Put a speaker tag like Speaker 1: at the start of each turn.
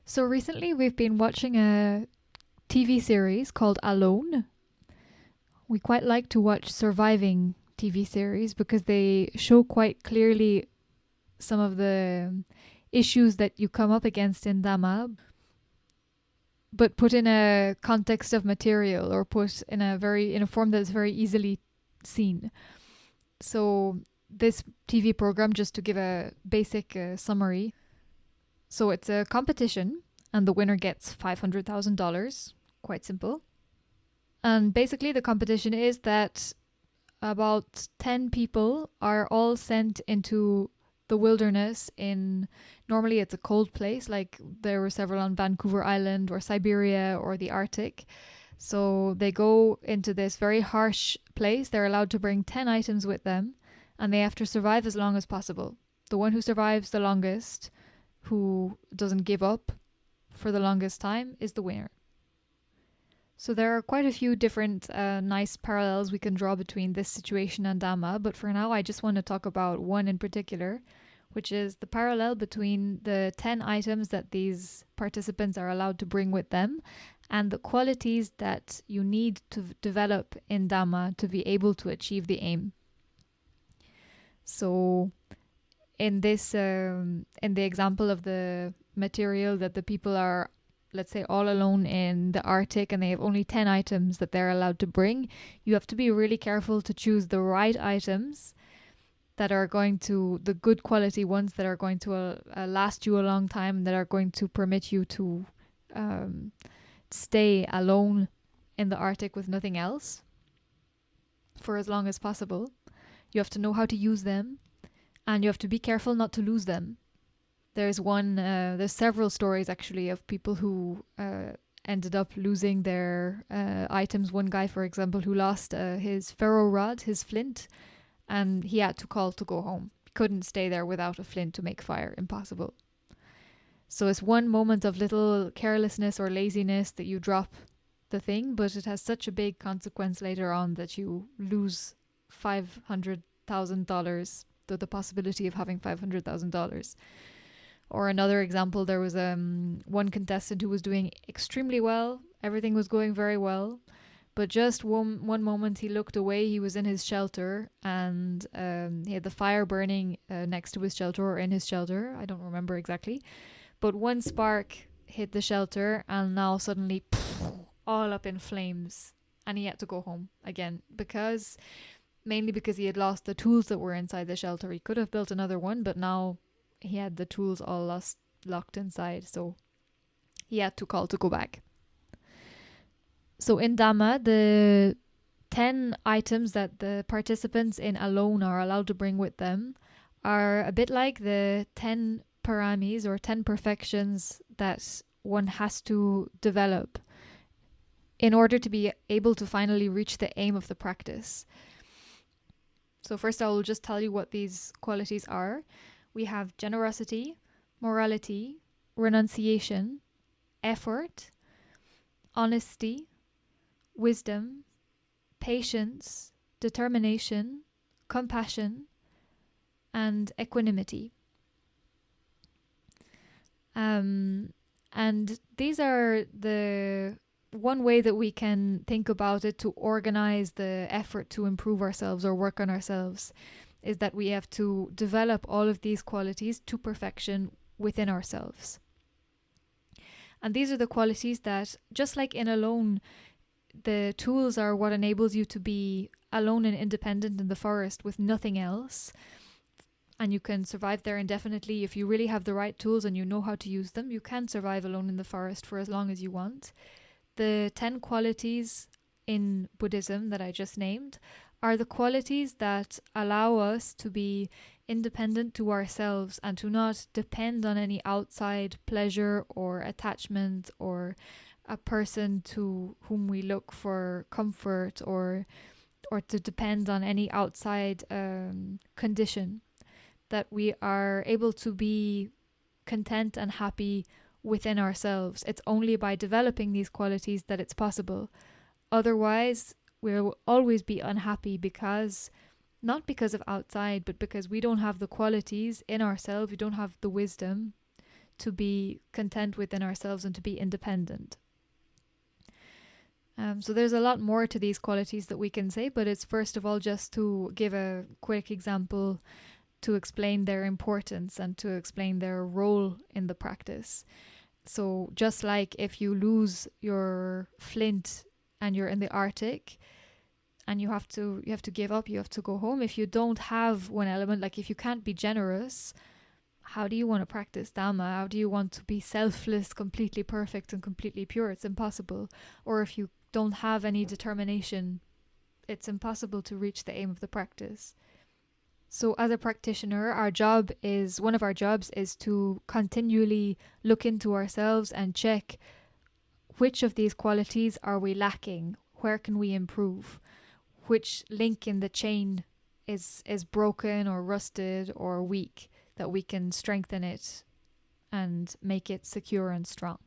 Speaker 1: So recently we've been watching a TV series called Alone. We quite like to watch surviving TV series because they show quite clearly some of the issues that you come up against in Dhamma, but put in a context of material or put in a form that's very easily seen. So this TV program, just to give a basic summary, so it's a competition and the winner gets $500,000. Quite simple. And basically, the competition is that about 10 people are all sent into the wilderness in, normally it's a cold place, like there were several on Vancouver Island or Siberia or the Arctic. So they go into this very harsh place. They're allowed to bring 10 items with them and they have to survive as long as possible. The one who survives the longest, who doesn't give up for the longest time, is the winner. So there are quite a few different nice parallels we can draw between this situation and Dhamma, but for now I just want to talk about one in particular, which is the parallel between the 10 items that these participants are allowed to bring with them and the qualities that you need to develop in Dhamma to be able to achieve the aim. So in the example of the material that the people are, let's say, all alone in the Arctic and they have only 10 items that they're allowed to bring, you have to be really careful to choose the right items that are going to, the good quality ones that are going to last you a long time, that are going to permit you to stay alone in the Arctic with nothing else for as long as possible. You have to know how to use them and you have to be careful not to lose them. There's several stories actually of people who ended up losing their items. One guy, for example, who lost his ferro rod, his flint, and he had to call to go home. He couldn't stay there without a flint to make fire. Impossible. So it's one moment of little carelessness or laziness that you drop the thing, but it has such a big consequence later on that you lose $500,000, the possibility of having $500,000. Or another example, there was one contestant who was doing extremely well. Everything was going very well. But just one moment he looked away, he was in his shelter and he had the fire burning next to his shelter or in his shelter. I don't remember exactly. But one spark hit the shelter and now suddenly all up in flames. And he had to go home again mainly because he had lost the tools that were inside the shelter. He could have built another one, but now he had the tools all locked inside, so he had to call to go back. So in Dhamma, the 10 items that the participants in Alone are allowed to bring with them are a bit like the 10 paramis or 10 perfections that one has to develop in order to be able to finally reach the aim of the practice. So first I will just tell you what these qualities are. We have generosity, morality, renunciation, effort, honesty, wisdom, patience, determination, compassion, and equanimity. And these are the one way that we can think about it to organize the effort to improve ourselves or work on ourselves, is that we have to develop all of these qualities to perfection within ourselves. And these are the qualities that, just like in Alone, the tools are what enables you to be alone and independent in the forest with nothing else. And you can survive there indefinitely. If you really have the right tools and you know how to use them, you can survive alone in the forest for as long as you want. The 10 qualities in Buddhism that I just named are the qualities that allow us to be independent to ourselves and to not depend on any outside pleasure or attachment or a person to whom we look for comfort or to depend on any outside condition. That we are able to be content and happy within ourselves. It's only by developing these qualities that it's possible. Otherwise, we'll always be unhappy not because of outside, but because we don't have the qualities in ourselves, we don't have the wisdom to be content within ourselves and to be independent. So there's a lot more to these qualities that we can say, but it's first of all just to give a quick example to explain their importance and to explain their role in the practice. So just like if you lose your flint and you're in the Arctic and you have to give up, you have to go home. If you don't have one element, like if you can't be generous, how do you want to practice Dhamma? How do you want to be selfless, completely perfect and completely pure? It's impossible. Or if you don't have any determination, it's impossible to reach the aim of the practice. So as a practitioner, one of our jobs is to continually look into ourselves and check which of these qualities are we lacking? Where can we improve? Which link in the chain is broken or rusted or weak, that we can strengthen it and make it secure and strong.